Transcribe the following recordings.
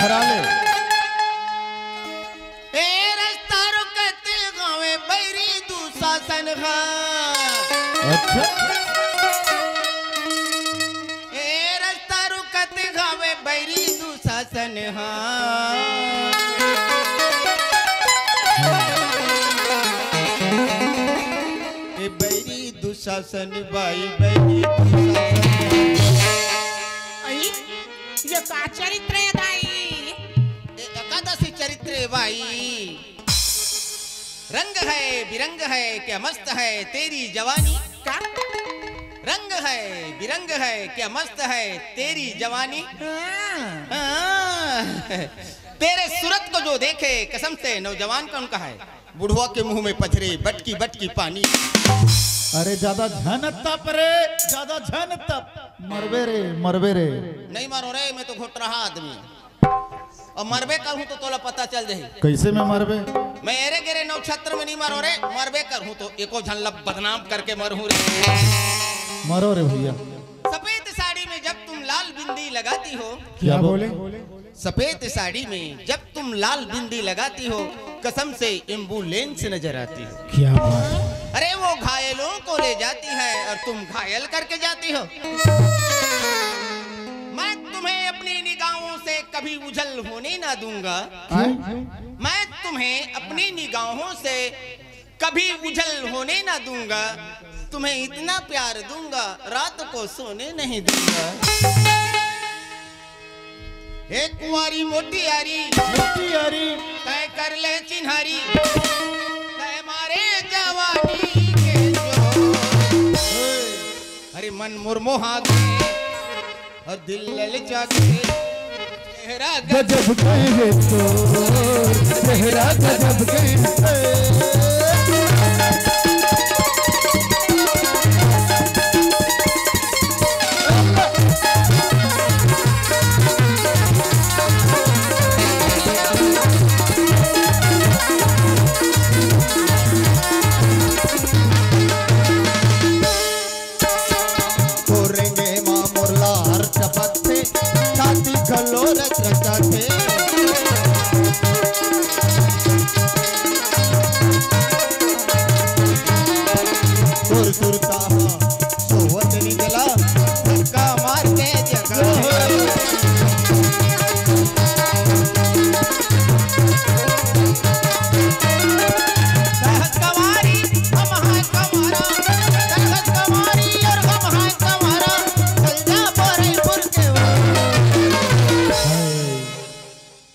लहरा ले। ए रास्ता रुकते गावे बैरी दुशासन खा। अच्छा ए रास्ता रुकते गावे बैरी दुशासन हा। ए बैरी दुशासन बाई बैरी ये का चरित्र है दाई? एकादशी चरित्र है भाई। रंग है बिरंग है क्या मस्त है तेरी जवानी का? रंग है बिरंग है क्या मस्त है तेरी जवानी। तेरे सूरत को जो देखे कसम से नौजवान कौन का है। बुढ़वा के मुंह में पथरे बटकी बटकी पानी। अरे ज्यादा झन तप रे, ज्यादा झन तप। मरबे रे मरबे रे। नहीं मारो रे, मैं तो घुट रहा आदमी और मरबे कर हूँ तो तोला पता चल जाए। कैसे मैं मरबे? मैं एरे गेरे नक्षत्र में नहीं मारो रे, मरबे कर हूँ तो एको झल्लब बदनाम करके मरहूँ रे। मरो रे भैया। सफेद साड़ी में जब तुम लाल बिंदी लगाती हो। क्या बोले? सफेद साड़ी में जब तुम लाल बिंदी लगाती हो कसम से एम्बुलेंस नजर आती हो। क्या बात? अरे वो घायलों को ले जाती है और तुम घायल करके जाती हो। मैं तुम्हें अपनी निगाहों से कभी उजल होने ना दूंगा। मैं तुम्हें अपनी निगाहों से कभी उजल होने ना दूंगा। तुम्हें इतना प्यार दूंगा रात को सोने नहीं दूंगा। एक कुंवारी मोटी यारी तय कर ले चिन्हारी तय मारे जवानी के जो। अरे मन मुरमोहा गए और दिल ललचा गए। चेहरा गजब गए तो चेहरा गजब गए।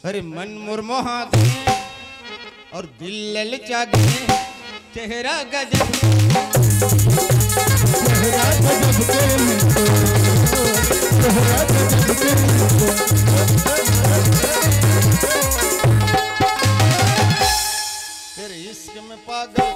अरे मन मुरमोहा गए और दिल ललचा गए। चेहरा गजब चेहरा गजब गए। चेहरा गजब तेरे इश्क में पागल।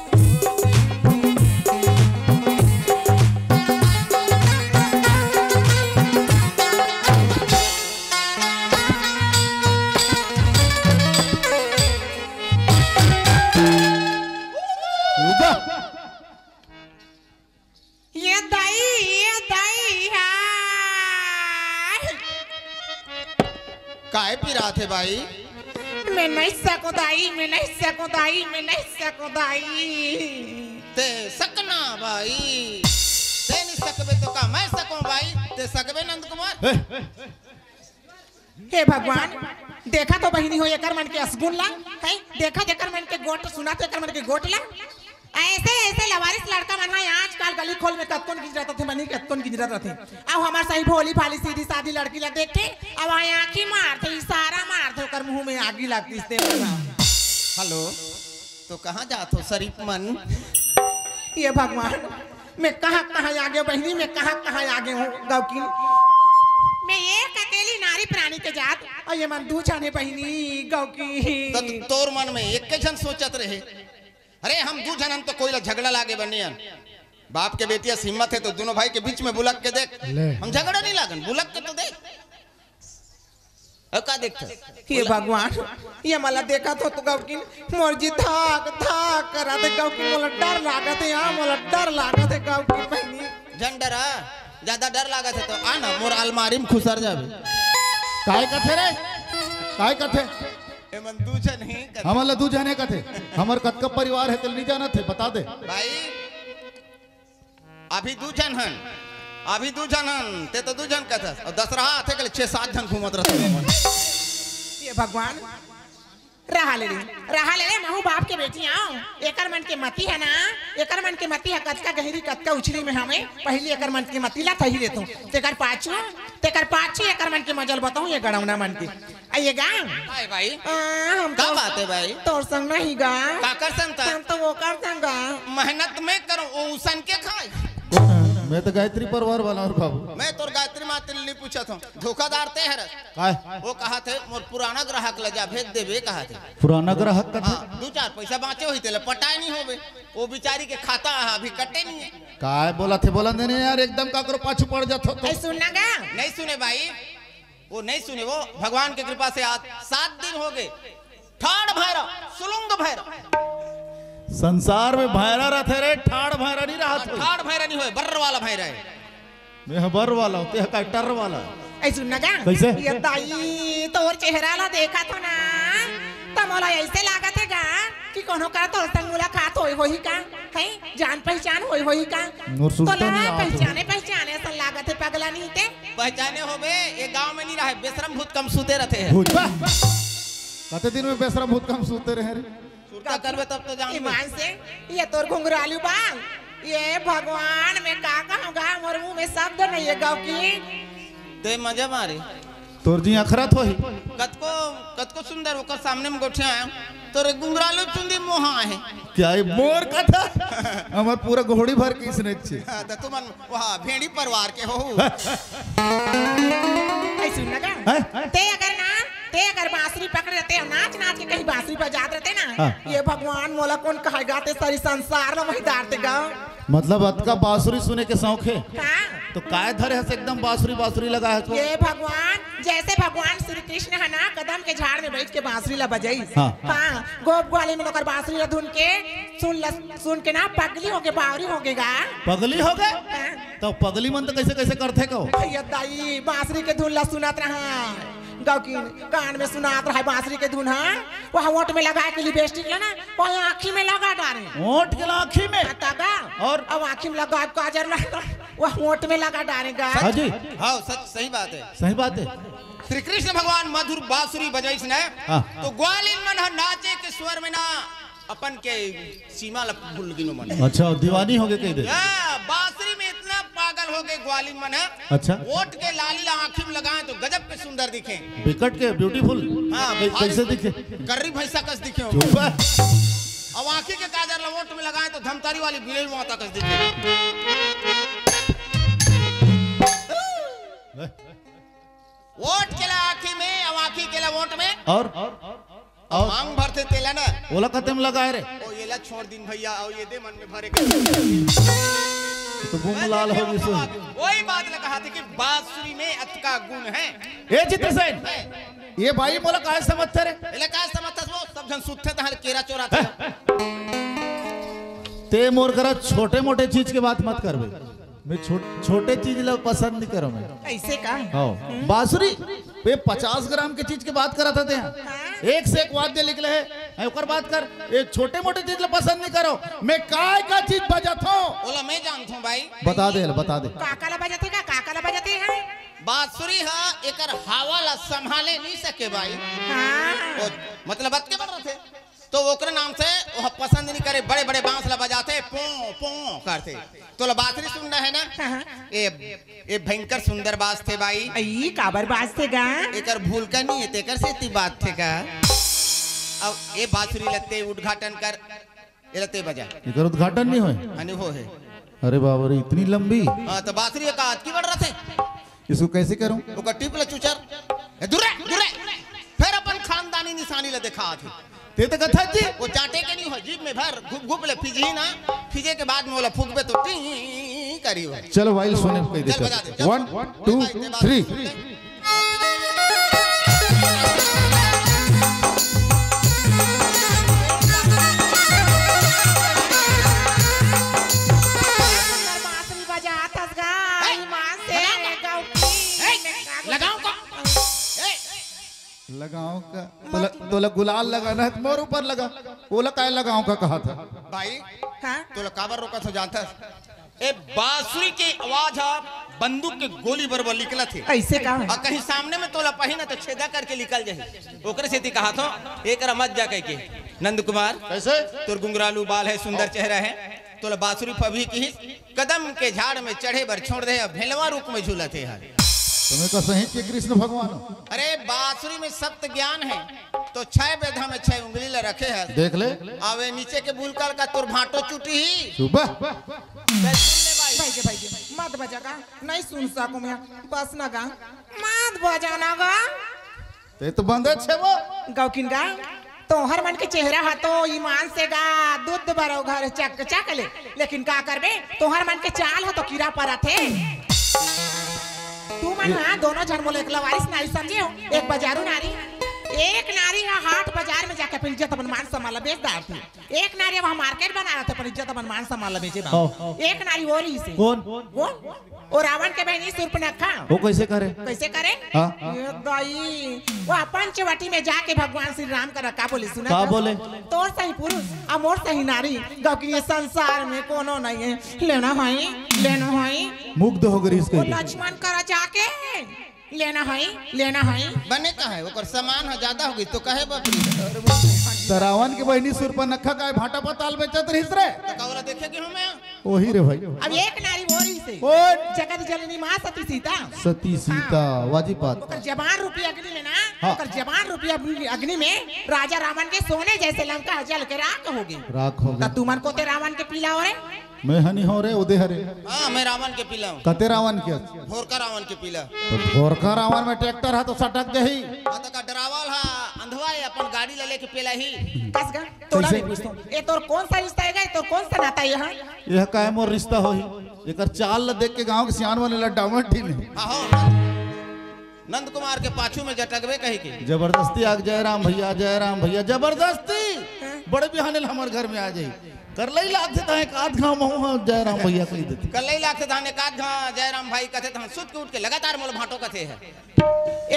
काहे पी रहा थे भाई? मैं नहीं सकूं दाई, मैं नहीं सकूं दाई, मैं नहीं सकूं दाई। ते सकना भाई, ते नहीं सकबे तो का मैं सकूं भाई। ते सकबे नंद कुमार। हे भगवान, देखा तो बहिनी हो एकर मन के असगुल्ला है। देखा जेकर मन के गोट, सुना तो एकर मन के गोटला। ऐसे ऐसे लवारिस लड़का मन है आजकल गली खोल में कत्तोन गिजरत थे, मनी कत्तोन गिजरत रहते। अब हमार सही भोली भाली सीधी सादी लड़की लग देखे अब आंखी मारते, इशारा मारते, ओकर मुंह में आगी लगती से। हेलो, तो कहाँ जात हो शरीफ मन? ये भगवान, मैं कहाँ कहाँ आगे बहिनी, मैं कहाँ कहाँ आगे हूँ गौकी। मैं एक अकेली नारी प्राणी के जात और ये मन दू जाने बहिनी गौकी। तो तोर मन में एक के जन सोचत रहे। अरे हम दू जनन तो कोई झगड़ा लागे बने। बाप के बेटिया हिम्मत है तो दोनों भाई के बीच में बुलक के देख। हम झगड़ा नहीं लागन, बुलक के तो देख। अब का देखता? हे भगवान, ये मला देखा तो गौकी मोर जी धाक धाक करा दे गौकी। मोला डर लागत है, हां मोला डर लागत है गौकी बहिनी। जन डरा, ज्यादा डर लागत है तो आना मोर अलमारी में खुसर जाबे। काय कथे रे? काय कथे एमन दूजन ही कथे हमला दू जाने कथे हमर कतका परिवार है तो नहीं जाना थे बता दे भाई अभी दूजन हन अभी दूजन हन ते तो दूजन कथे और दसरा थे के 6-7 जन घूमत रहते ये भगवान रहा ले महू बाप के बेटी आओ एकर मन के मती है ना एकर मन के मती है कतका गहरी कतका उछली में हमें पहली एकर मन के मती ला थही देतू तेकर पाछू एकर मन के मजल बताऊं ये गड़ौना मन के आइए गा भाई हम क्या बात है भाई तोर संग नहीं गा का कर संता हम तो वो कर संगा मेहनत में करो ओ उसन के खाए मैं तो गायत्री परिवार वाला और बाबू मैं तोर गायत्री माते नहीं पूछा था धोखादार ते हर काय वो कहा थे मोर पुराना ग्राहक लजा भेज देबे कहा थे पुराना ग्राहक का हाँ 2-4 पैसा बाँचे हुई थे पटाए नहीं होबे वो बिचारी के खाता अभी कटे नहीं है काय बोला थे बोला देने यार एकदम का करो पाछू पड़ जातो तो सुनना गा नहीं सुने भाई वो नहीं सुने वो भगवान की कृपा से आज 7 दिन हो गए ठाड़ भैरव सुलुंग भैरव संसार में भैरा रहते रे ठाड़ भैरा नहीं रहा था ठाड़ भैरव नहीं हुए बर्र वाला भैरव है मैं बर वाला हूँ तेरा टर वाला ऐ सुनना गा कैसे? ये दाई तोर चेहरा ला देखा तो ना तो मोला ऐसे लागत है गा कि कोनो का तोर संग मुलाकात होई का है जान पहचान होई का नूर तो सुल्तान ला ही आत पहचाने ऐसा लागत है पगला नहीं ते पहचाने होबे ये गांव में नहीं रहे बेशरम भूत कम सूते रहते हैं भूत बा कते दिन में बेसरा भूत कम सूते रहे रे सुरता करबे तब तो जान ईमान से ये तोर घुंघरालू बाल ये भगवान में का कहूँगा मोर मुंह में शब्द नहीं है गाँव की ते मजा मारे तोर जी अखरत होही कतको सुंदर होकर सामने में गोठे आया तोरे गुंगरालू चुंदी मोहा है क्या ये मोर कथा हमार पूरा घोड़ी भर किसने छे तो तुमन वहाँ भेड़ी परिवार के हो ऐ सुन लगा हैं? ते अगर बांसुरी पकड़ रहते नाच के कहीं बांसुरी बजाते रहते ना हाँ। ये भगवान मोला कौन कहेगा ते सारी संसार में वही डारते गाँव मतलब अतका बांसुरी सुने के शौक है हाँ तो काय धरे है से एकदम बांसुरी लगा है तो ये भगवान जैसे भगवान श्री कृष्ण है ना कदम के झाड़ में बैठ के बांसुरी ला बजाई हाँ। हाँ गोप ग्वाली में लोकर बांसुरी ला धुन के सुन के ना पगली होके बावरी होगेगा पगली हो गए हाँ। तो पगली मन तो कैसे कैसे करते कहो भैया दाई बांसुरी के धुन ला सुनात रहा गाँव की कान में सुनात रहा बांसुरी के धुन हाँ वहाँ ओट में लगा के लिपस्टिक लेना वहाँ आँखी में लगा डाले ओट के आँखी में तागा और अब आँखी में लगा काजर लगा वह ओट में लगा डालेगा हाँ जी हाँ सच सही बात है सही बात है श्री कृष्ण भगवान मधुर बांसुरी बजाइस ने हाँ। तो ग्वालिन मन ह नाचे के स्वर में ना अपन के सीमा ला भूल गिनो मन अच्छा दीवानी हो गए कहीं दे बांसुरी में इतना पागल हो गए ग्वालिन मन है अच्छा ओट के लाली ला आँखी में लगाए तो गजब के सुंदर दिखे विकट के ब्यूटीफुल हाँ कैसे दिखे गर्री भैंसा कस दिखे हो। चुप है। अब आँखी के काजर ला ओट में लगाए तो धमतारी वाली बिलेल माता कस दिखे वोट के ला आँखी में अब आँखी के ला वोट में और मांग भरते तेला ना ओला कते में लगाए रे ओ ये ला छोड़ दिन भैया और ये दे मन में भरे तो गुम लाल होगी सो वही बात ने कहा थी कि बांसुरी में अतका गुण है ए चित्र सेन ये भाई मोला काय समझते रे एले का समझता वो सब जन सुत्थे तहर केरा चोरा था ते मोर करा छोटे मोटे चीज के बात मत करबे मैं छोटे चीज लोग पसंद नहीं करो मैं ऐसे का हाँ बांसुरी पे 50 ग्राम की चीज की बात करा था एक से एक वाद्य निकले है ओकर बात कर ये छोटे मोटे चीज लोग पसंद नहीं करो मैं काय का चीज बजाता हूँ बोला मैं जानता हूँ भाई बता दे काकाला बजाते हैं बांसुरी है एकर हवा ला संभाले नहीं सके भाई हाँ मतलब बात के बन रहे थे तो ओकरे नाम से वो पसंद नहीं करे बड़े बड़े बांस ला बजाते पो पो करते तो ला बांसुरी सुनना है ना ये भयंकर सुंदर बास थे भाई आई काबर बाजते गा एकर भूल का नहीं है तेकर से इतनी बात थे का अब ये बांसुरी लते उद्घाटन कर ये लते बजा इधर उद्घाटन नहीं हुए अनुभव है अरे बाबा रे इतनी लंबी हाँ तो बांसुरी का हाथ की बढ़ रहा थे इसको कैसे करूं वो टिप ला चुचर दुरे दुरे फिर अपन खानदानी निशानी ला दिखा थे ते तो कथा जी वो चाटे के नहीं हो जीभ में भर घुप घुप ले फिजी ना फिजे के बाद में बोला फूकबे तो टी करी हो चलो वाइल सोने कह चल बजा दे दे 1 2 3 बांसुरी बजातस गा ईमान से गाँव की लगाऊं का लगाओ का तोला गुलाल लगाना है तो मोर ऊपर लगा। ओला काय लगाओ का कहा था भाई हाँ तो काबर रोका था जानता ए बांसुरी की आवाज आप बंदूक के गोली बरबर निकला थे ऐसे का और कहीं सामने में तोला पहिना तो छेदा करके निकल जाए ओकरे से कहा था एक मत जा कह के नंद कुमार कैसे तोर गुंगरालू बाल है सुंदर चेहरा है तोला बांसुरी पभी की कदम के झाड़ में चढ़े बर छोड़ दे भेलवा रूप में झूला थे यार तुम्हें का सही के कृष्ण भगवान अरे बांसुरी में सप्त ज्ञान है तो 6 बेधा में 6 उंगली ला रखे है देख ले आवे नीचे के बुलकर का तोर भाटो चुटी ही सुबह भाई के मत बजागा नहीं सुन सकूं मैं बस ना गा मत बजाना गा ते तो बंद छे वो गौकिन गा तोहर मन के चेहरा हा तो ईमान से गा दूध बरो घर चक चक ले लेकिन का करबे तोहर मन के चाल हो तो कीड़ा परा थे तू मन हाँ दोनों जन मोले एक लवारिस नारी समझे हो एक बाजारू नारी एक नारी है हाट बाजार में जाके अपनी इज्जत अपन मान सम्मान बेच डालती एक नारी वहाँ मार्केट बना रहा था अपन इज्जत अपन मान सम्मान बेचे एक नारी हो रही से कौन और रावण के बहनी सूर्पनखा वो कैसे करे हाँ? ये दाई वो पंचवटी में जाके भगवान श्री राम का रखा बोले सुना क्या बोले तोर सही पुरुष अमोर सही नारी क्योंकि ये संसार में कोनो नहीं है लेना है मुग्ध हो गई वो लक्ष्मण करा जाके लेना है बने का है ओकर सामान है ज्यादा होगी तो कहे बापरी रावण के बहनी सूर्पनखा का भाटा पताल बेचत रही रे तो कौरा देखे कि हमें वही रे भाई अब एक नारी बोली से कौन जगत जननी मां सती सीता सती सीता वाजिबात ओकर जवान रूपी अग्नि में ना हाँ। ओकर जवान रूपी अग्नि में राजा रावण के सोने जैसे लंका जल के राख हो गई राख हो गई तुमन को ते रावण के पीला हो रे मैं हनी हो रे उदय हरे हाँ मैं रावण के पीला हूँ कते रावण के भोरका रावण के पीला तो भोरका रावण में ट्रैक्टर है तो सटक गई हाँ तो का डरावल हा अंधवा है अपन गाड़ी ले लेके पीला ही कस गा तोड़ा नहीं पूछता ये तोर कौन सा रिश्ता है तो कौन सा नाता है यहाँ यह काहे मोर रिश्ता होई एकर चाल ल देख के गांव के सियान वाले लड्डा मट्टी में हाँ नंद कुमार के पाछू में जटकवे कही के जबरदस्ती आग जयराम भैया जबरदस्ती बड़े बिहाने हमारे घर में आ जाई कर लई लाग देता है काद गांव में जयराम भैया कह देते कल ही लाख धाने काद घा जयराम भाई कथे तो हम सुत के उठ के लगातार मोल भाटो कथे है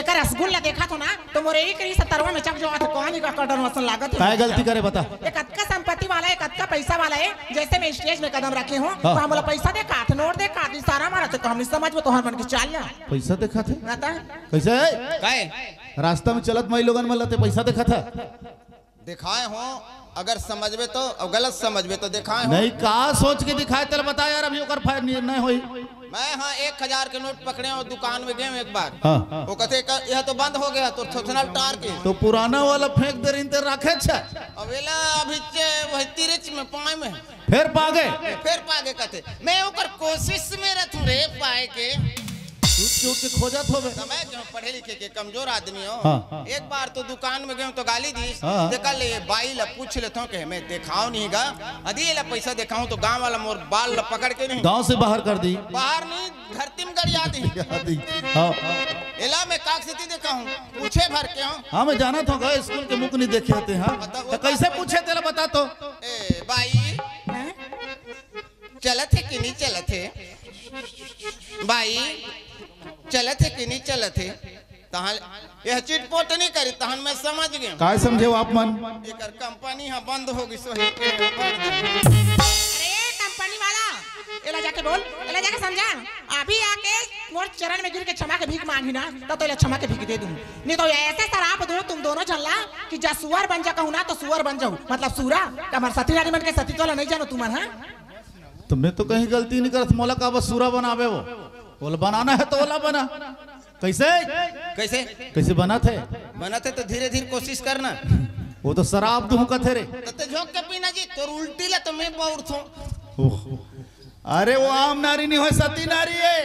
एक रसगुल्ला देखा तो ना तो मोरे एक ही 70 में चक जो आते कहानी का कटर वसन लागत काय गलती करे बता एक अतका संपत्ति वाला है एक अतका पैसा वाला है जैसे मैं स्टेज में कदम रखे हूँ हाँ। तो हम पैसा देखा थे नोट देखा थे सारा मारा तो हमने समझ में तो हर मन की चाल ना पैसा देखा थे आता कैसे काहे रास्ता में चलत मई लोगन में लते पैसा देखा था दिखाए हो अगर समझबे तो और गलत समझबे तो दिखाए हो नहीं का सोच के दिखाए चल बता यार अभी ओकर फायदा नहीं होई मैं हाँ 1000 के नोट पकड़े और दुकान में गए एक बार हाँ। वो कहते यह तो बंद हो गया तो थोथनल टार के तो पुराना वाला फेंक दे रही रखे छे अवेला अभी वही तिरच में पाए में फिर पागे फिर पागे कहते मैं ओकर कोशिश में रहूं रे पाए के छूट के खोजत होवे समय क्यों पढ़े लिखे के कमजोर आदमी हो हाँ। एक बार तो दुकान में गए तो गाली दी हाँ। देखा ले बाई ला पूछ लेता हूँ कि मैं दिखाओ नहीं गा अदी ला पैसा दिखाऊं तो गांव वाला मोर बाल ला पकड़ के नहीं गांव से बाहर कर दी बाहर नहीं धरती में गड़िया दी हाँ एला मैं काक स्थिति देखा हूँ पूछे भर के हूँ हाँ मैं जाना था गए स्कूल के मुख नहीं देखे आते हाँ तो कैसे पूछे तेरा बता तो ए बाई चलत है कि नहीं चलत है बाई चलत है कि नहीं चलत है तहन यह चिटपोट नहीं करी तहन मैं समझ गया काय समझे हो आप मन एकर कंपनी हाँ बंद होगी सोहे अरे कंपनी वाला एला जाके बोल एला जाके समझा अभी आके मोर चरण में गिर के क्षमा के भीख मांगी ना तो एला क्षमा के भीख दे दूं नहीं तो ऐसे शराब दो तुम दोनों चलना कि जा सुअर बन जा कहूं ना तो सुअर बन जाऊं मतलब सूरा हमार सती रानी बन के सती तो नहीं जानो तुम हां तुमने तो कहीं गलती नहीं करत मोला का बस सूरा बनावे वो बोल बनाना है तो ओला बना कैसे कैसे कैसे बना थे बनाते तो धीरे धीरे कोशिश करना वो तो शराब दूं कथे रे तो झोंक के पीना जी तो उल्टी ला तो मैं बहुत थू अरे वो आम नारी नहीं हो सती नारी है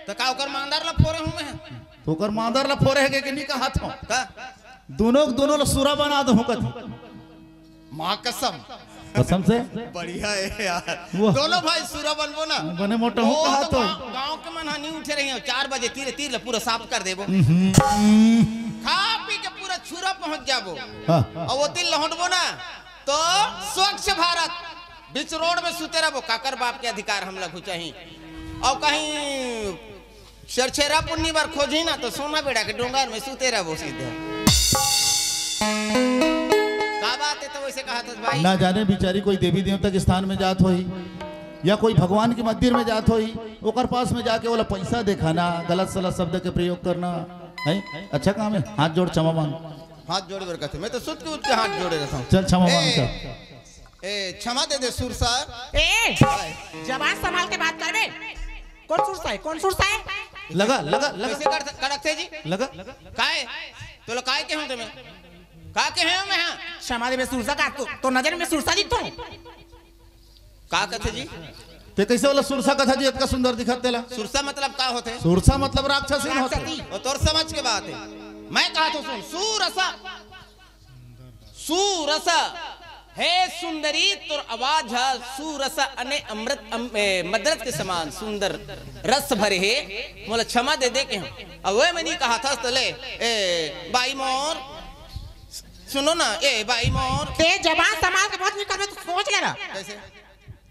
तो का ओकर मांदार ला फोरे हूं मैं तो कर मांदर ला फोरे है कि नहीं कहा था का दोनों ला सूरा बना दूं कथे मां कसम कसम से बढ़िया है यार वाह। दोनों भाई सूरा बनबो ना बने मोटा हूं कहा तो गांव के मन नहीं उठे रही हो 4 बजे तीर तीर ला पूरा साफ कर देबो खा पी के पूरा छुरा पहुंच जाबो हाँ। और वो दिन लौटबो ना तो स्वच्छ भारत बीच रोड में सुते रहो काकर बाप के अधिकार हम लोग चाहिए और कहीं शरछेरा पुन्नी बार खोजी ना तो सोना बेड़ा के डोंगर में सुते रहो सीधे तो वैसे कहा था भाई। ना जाने बिचारी कोई देवी देवता के स्थान में जात होई या कोई भगवान के मंदिर में जात होई, ओकर पास में जाके बोला पैसा दिखाना, गलत सलत शब्द के प्रयोग करना है अच्छा काम है। हाथ जोड़ क्षमा मांग। हाथ जोड़े कहते मैं तो सुध के उठ के हाथ जोड़े रहता हूँ। चल क्षमा मांग कर। ए क्षमा दे दे सुरसा। ए जवान संभाल के बात कर बे। कौन सुरसा है? कौन सुरसा है? लगा लगा लगा कैसे कर रखते जी लगा काय तो लो काय के हूं तुम्हें का के हैं मैं। हां क्षमा दे बे सुरसा का तो नजर में सुरसा दिखतो का कहते जी? ते कैसे वाला सुरसा कथा जी इतना सुंदर दिखत तेला? सुरसा मतलब का होते? सुरसा मतलब राक्षस ही होते। और तोर समझ के बात है। मैं कहा तो सुन सुरसा सुरसा हे सुंदरी तोर आवाज है सुरसा अने अमृत मदरत के समान सुंदर रस भरे है। मोला क्षमा दे दे के अब वो मैंने कहा था तो ले ए बाई मोर सुनो ना ए बाई मोर ते जवान संभाल के बात नहीं करबे तो सोच लेना। कैसे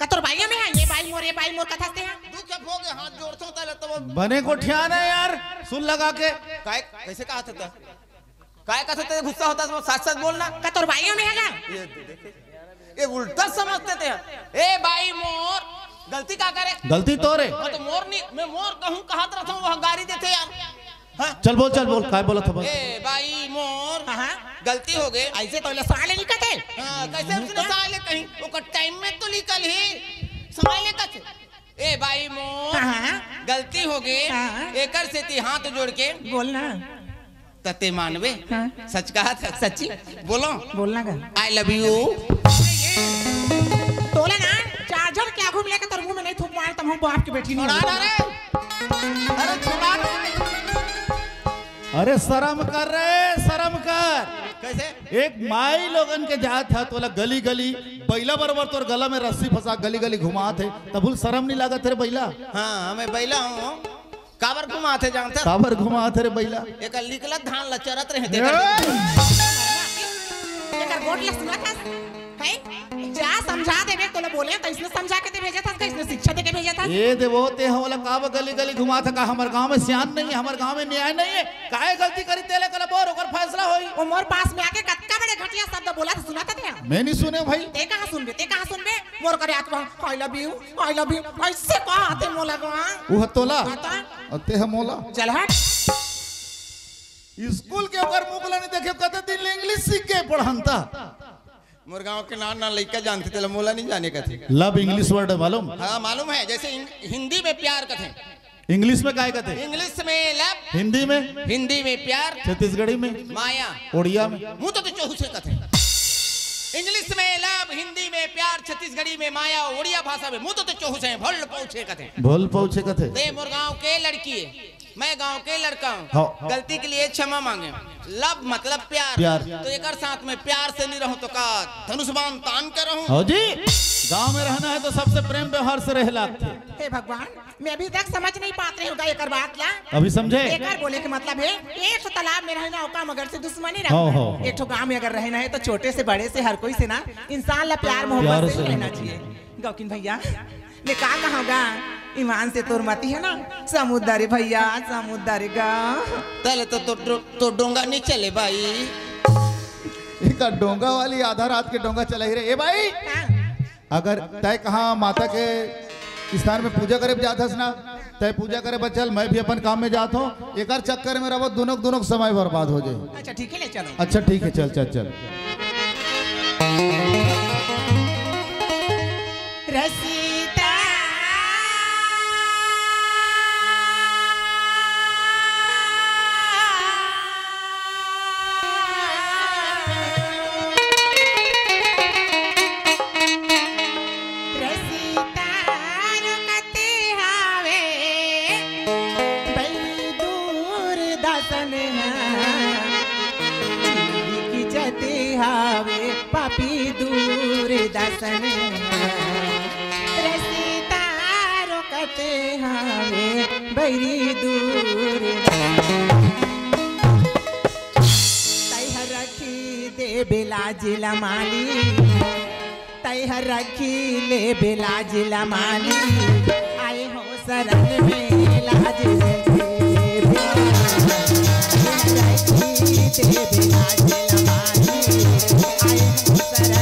कतोर भाइयों में है ये बाई मोर कथा से है। तू क्या भोगे हाथ जोड़ता हूं तले तो बने को ठियाना है यार सुन लगा के। काय कैसे कहा था काय कहा था गुस्सा होता तो साथ साथ बोलना। कतोर भाइयों में है ना ये देखे ये उल्टा समझते थे। ए भाई मोर गलती का करे? गलती तो रे मैं तो मोर नहीं मैं मोर कहूं कहत रहता हूं वह गाड़ी देते यार। हाँ चल बोल काय बोला था बोल। ए भाई मोर हां गलती हो गई ऐसे तो ले साले निकलते। हां कैसे उसने साले कहीं वो टाइम में तो निकल ही साले कथे। ए भाई मोर हां गलती हो गई एकर से ती हाथ जोड़ के बोलना तते मानवे। हाँ। सच कहा था सच्ची बोलो बोलना का आई लव यू। तोले ना चार्जर क्या घूम लेके तेरे मुंह में नहीं थूक मार तुम बाप की बेटी नहीं। अरे छुड़ा अरे शर्म कर रे शर्म कर। कैसे? एक माई लोगन के जात था तोला गली गली बैला बराबर तोर गला में रस्सी फंसा गली गली घुमा थे तबुल शर्म नहीं लगा तेरे बैला? हाँ मैं बैला हूँ काबर घुमा थे जानता काबर घुमा थे रे बैला? एक निकलत धान लचरत रहे थे। एकर गोट ले सुना था है जा समझा देबे तो ले बोले तो इसने समझा के दे भेजा था इसने शिक्षा दे के भेजा था। ये देवो ते हमला काब गली गली घुमा था का हमर गांव में सियान नहीं है हमर गांव में न्याय नहीं है काहे गलती करी तेले कला बोर ओकर फैसला होई। वो मोर पास में आके कतका बड़े घटिया शब्द बोला तो सुना था। मैं नहीं सुने भाई। ते कहां सुनबे मोर करे आत्मा आई लव यू ऐसे कहा थे मोला गवा वो तोला अते हम मोला चल हट। स्कूल के ओकर मुकला नहीं देखे कते दिन इंग्लिश सीख के पढ़नता। मोर गांव के नाना लड़का जानते थे मोला नहीं जाने का थे। लव इंग्लिश वर्ड मालूम? हाँ मालूम है जैसे हिंदी में प्यार का थे। इंग्लिश में काय कहते? इंग्लिश में लव हिंदी में प्यार छत्तीसगढ़ी में माया ओडिया में मुंह तो चौहुसे का थे। इंग्लिश में लव हिंदी में प्यार छत्तीसगढ़ी में माया ओडिया भाषा में मुंह तो चौहुसे भोल पहुंचे का थे। भोल पहुंचे का थे। ते मोर गांव के लड़की है मैं गांव के लड़का हूँ। हाँ। गलती के लिए क्षमा मांगे। लव मतलब प्यार तो एक साथ में प्यार से नहीं रहूं तो का धनुष्बाण तान कर रहूं। हो जी गांव में रहना है तो सबसे प्रेम व्यवहार से रह लागते। हे भगवान मैं अभी तक समझ नहीं पात रही होगा एकर बात क्या अभी समझे? एकर बोले के मतलब है एक तो तालाब में रहना होगा मगर से दुश्मनी हो। रखना। एक तो गांव में अगर रहना है तो छोटे से बड़े से हर कोई से ना इंसान ला प्यार मोहब्बत से रहना चाहिए। गौकिन भैया मैं का कहूँगा ईमान से तोर मती है ना समुद्री भैया समुद्री गा तले तो डोंगा नहीं चले भाई। एक डोंगा वाली आधा रात के डोंगा चला ही रहे। ए भाई अगर तय कहाँ माता के स्थान में पूजा करे जात ना तय पूजा करे बचल मैं भी अपन काम में जाता हूँ एक चक्कर में रहो दोनों समय बर्बाद हो जाए। अच्छा ठीक है ले चलो। अच्छा ठीक है चल चल चल। रसीता पापी दूर दसन रसीता रोकते हावे बैरी दूर तैहर रखी दे बेलाजिला माली तैहर रखी ले बेलाजिला माली आए हो शरण में लाज रखी दे बेलाजिला माली आए हो शरण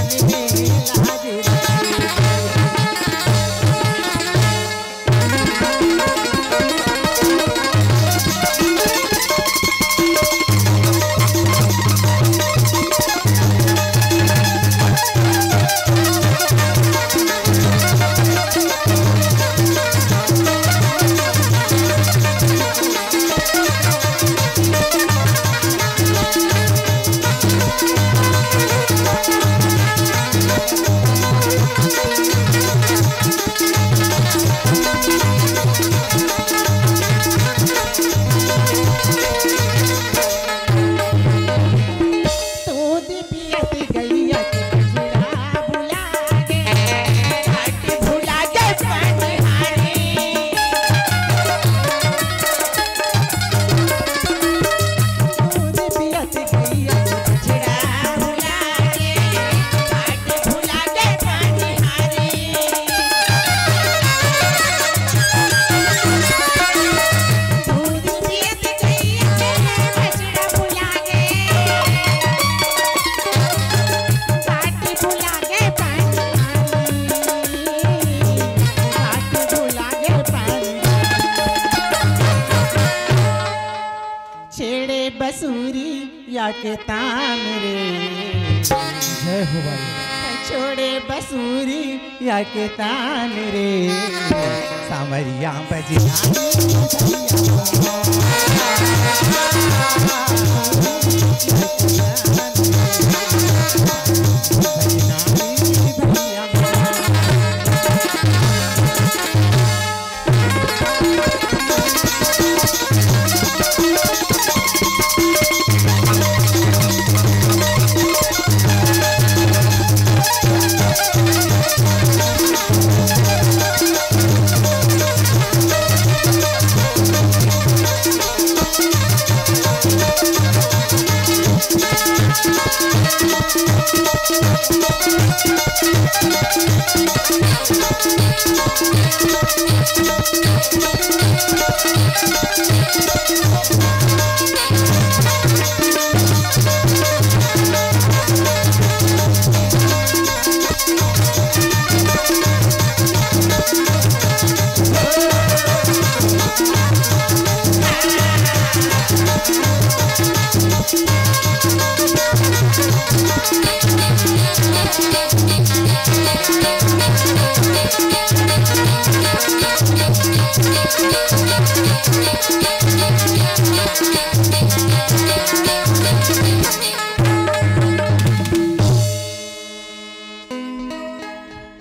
बसूरी या के तान रे। जय हो भाई। छोड़े बसूरी या के तान रे, सामरिया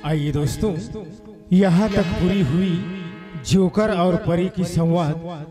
आइए दोस्तों, यहाँ तक पूरी हुई जोकर और परी की संवाद।